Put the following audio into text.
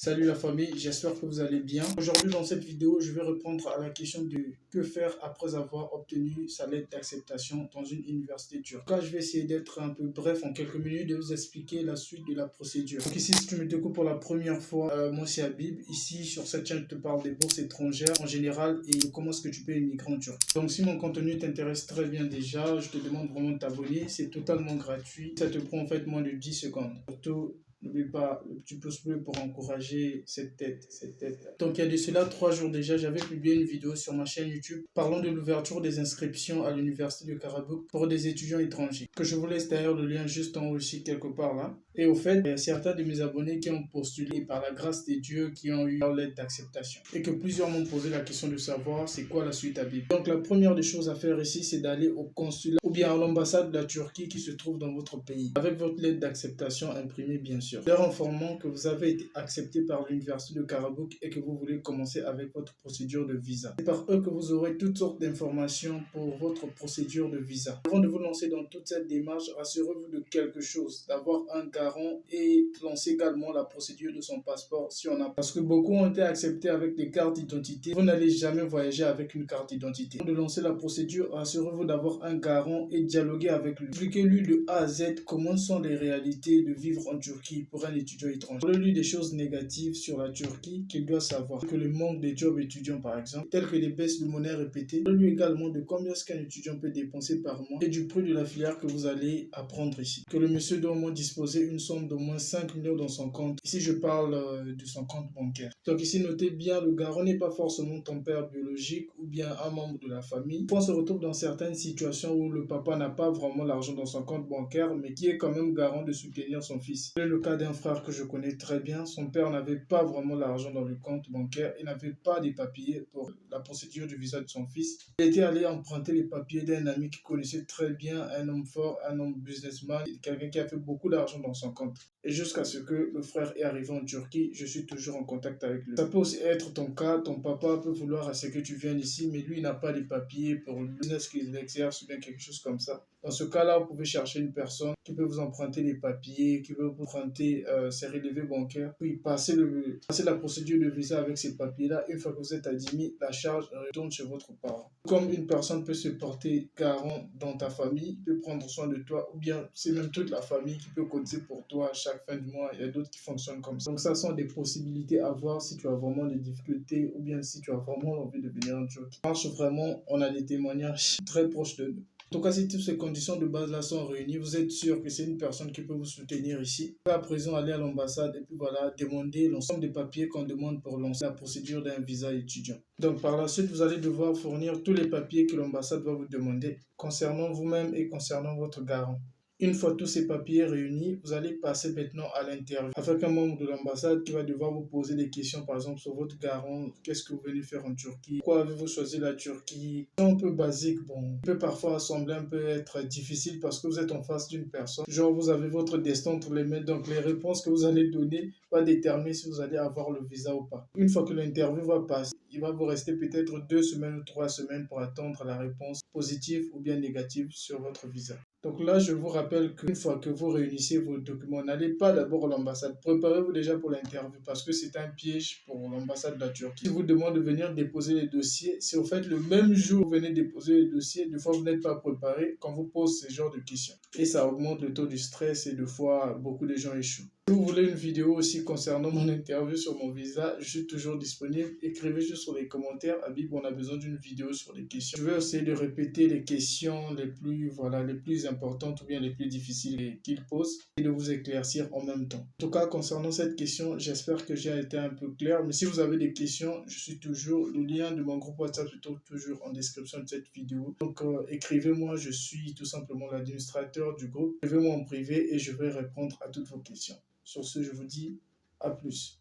Salut la famille, j'espère que vous allez bien. Aujourd'hui dans cette vidéo, je vais répondre à la question de que faire après avoir obtenu sa lettre d'acceptation dans une université turque. Là, je vais essayer d'être un peu bref en quelques minutes de vous expliquer la suite de la procédure. Donc ici, si tu me découvres pour la première fois, moi c'est Habib. Ici sur cette chaîne, je te parle des bourses étrangères en général et de comment est-ce que tu peux immigrer en Turquie. Donc si mon contenu t'intéresse très bien déjà, je te demande vraiment de t'abonner. C'est totalement gratuit. Ça te prend en fait moins de 10 secondes. Surtout, n'oublie pas le petit pouce bleu pour encourager cette tête. Donc, il y a de cela 3 jours déjà, j'avais publié une vidéo sur ma chaîne YouTube parlant de l'ouverture des inscriptions à l'université de Karabük pour des étudiants étrangers. Que je vous laisse d'ailleurs le lien juste en haut aussi, quelque part là. Et au fait, il y a certains de mes abonnés qui ont postulé par la grâce des dieux qui ont eu leur lettre d'acceptation. Et que plusieurs m'ont posé la question de savoir c'est quoi la suite à vivre. Donc, la première des choses à faire ici, c'est d'aller au consulat ou bien à l'ambassade de la Turquie qui se trouve dans votre pays avec votre lettre d'acceptation imprimée bien sûr. Leur informant que vous avez été accepté par l'université de Karabük et que vous voulez commencer avec votre procédure de visa. C'est par eux que vous aurez toutes sortes d'informations pour votre procédure de visa. Avant de vous lancer dans toute cette démarche, rassurez-vous de quelque chose, d'avoir un garant et lancer également la procédure de son passeport si on a. Parce que beaucoup ont été acceptés avec des cartes d'identité. Vous n'allez jamais voyager avec une carte d'identité. Avant de lancer la procédure, rassurez-vous d'avoir un garant et dialoguer avec lui. Expliquez-lui de A à Z comment sont les réalités de vivre en Turquie pour un étudiant étranger. Parlez-lui des choses négatives sur la Turquie qu'il doit savoir, que le manque de jobs étudiants par exemple, tels que les baisses de monnaie répétées. Parlez-lui également de combien est-ce qu'un étudiant peut dépenser par mois et du prix de la filière que vous allez apprendre ici. Que le monsieur doit au moins disposer une somme d'au moins 5 millions dans son compte. Ici je parle de son compte bancaire. Donc ici notez bien, le garant n'est pas forcément ton père biologique ou bien un membre de la famille. On se retrouve dans certaines situations où le papa n'a pas vraiment l'argent dans son compte bancaire mais qui est quand même garant de soutenir son fils. C'est le cas d'un frère que je connais très bien. Son père n'avait pas vraiment l'argent dans le compte bancaire et n'avait pas des papiers pour la procédure du visa de son fils. Il était allé emprunter les papiers d'un ami qui connaissait très bien un homme fort, un homme businessman, quelqu'un qui a fait beaucoup d'argent dans son compte. Et jusqu'à ce que le frère est arrivé en Turquie, je suis toujours en contact avec lui. Ça peut aussi être ton cas, ton papa peut vouloir à ce que tu viennes ici, mais lui n'a pas les papiers pour le business qu'il exerce ou bien quelque chose comme ça. Dans ce cas-là, vous pouvez chercher une personne qui peut vous emprunter les papiers, qui peut vous emprunter ses relevés bancaires, puis passer la procédure de visa avec ces papiers-là. Une fois que vous êtes admis, la charge retourne chez votre parent. Comme une personne peut se porter garant dans ta famille, peut prendre soin de toi, ou bien c'est même toute la famille qui peut cotiser pour toi à chaque fin du mois. Il y a d'autres qui fonctionnent comme ça. Donc ça sont des possibilités à voir si tu as vraiment des difficultés ou bien si tu as vraiment envie de venir en Turquie. Marche vraiment, on a des témoignages très proches de nous. En tout cas, si toutes ces conditions de base-là sont réunies, vous êtes sûr que c'est une personne qui peut vous soutenir ici. Vous pouvez à présent aller à l'ambassade et puis voilà, demander l'ensemble des papiers qu'on demande pour lancer la procédure d'un visa étudiant. Donc par la suite, vous allez devoir fournir tous les papiers que l'ambassade va vous demander concernant vous-même et concernant votre garant. Une fois tous ces papiers réunis, vous allez passer maintenant à l'interview avec un membre de l'ambassade qui va devoir vous poser des questions, par exemple sur votre garant, qu'est-ce que vous venez faire en Turquie, pourquoi avez-vous choisi la Turquie. C'est un peu basique, bon, peut parfois sembler un peu être difficile parce que vous êtes en face d'une personne. Genre, vous avez votre destin entre les mains, donc les réponses que vous allez donner va déterminer si vous allez avoir le visa ou pas. Une fois que l'interview va passer, il va vous rester peut-être 2 semaines ou 3 semaines pour attendre la réponse positive ou bien négative sur votre visa. Donc là, je vous rappelle qu'une fois que vous réunissez vos documents, n'allez pas d'abord à l'ambassade. Préparez-vous déjà pour l'interview parce que c'est un piège pour l'ambassade de la Turquie. Si vous demande de venir déposer les dossiers, c'est au fait le même jour où vous venez déposer les dossiers, des fois vous n'êtes pas préparé quand vous pose ce genre de questions. Et ça augmente le taux du stress et des fois beaucoup de gens échouent. Si vous voulez une vidéo aussi concernant mon interview sur mon visa, je suis toujours disponible. Écrivez juste sur les commentaires. Habib, on a besoin d'une vidéo sur les questions. Je vais essayer de répéter les questions les plus importantes ou bien les plus difficiles qu'il pose et de vous éclaircir en même temps. En tout cas, concernant cette question, j'espère que j'ai été un peu clair. Mais si vous avez des questions, je suis toujours, le lien de mon groupe WhatsApp se trouve toujours en description de cette vidéo. Donc, écrivez-moi, je suis tout simplement l'administrateur du groupe. Écrivez-moi en privé et je vais répondre à toutes vos questions. Sur ce, je vous dis à plus.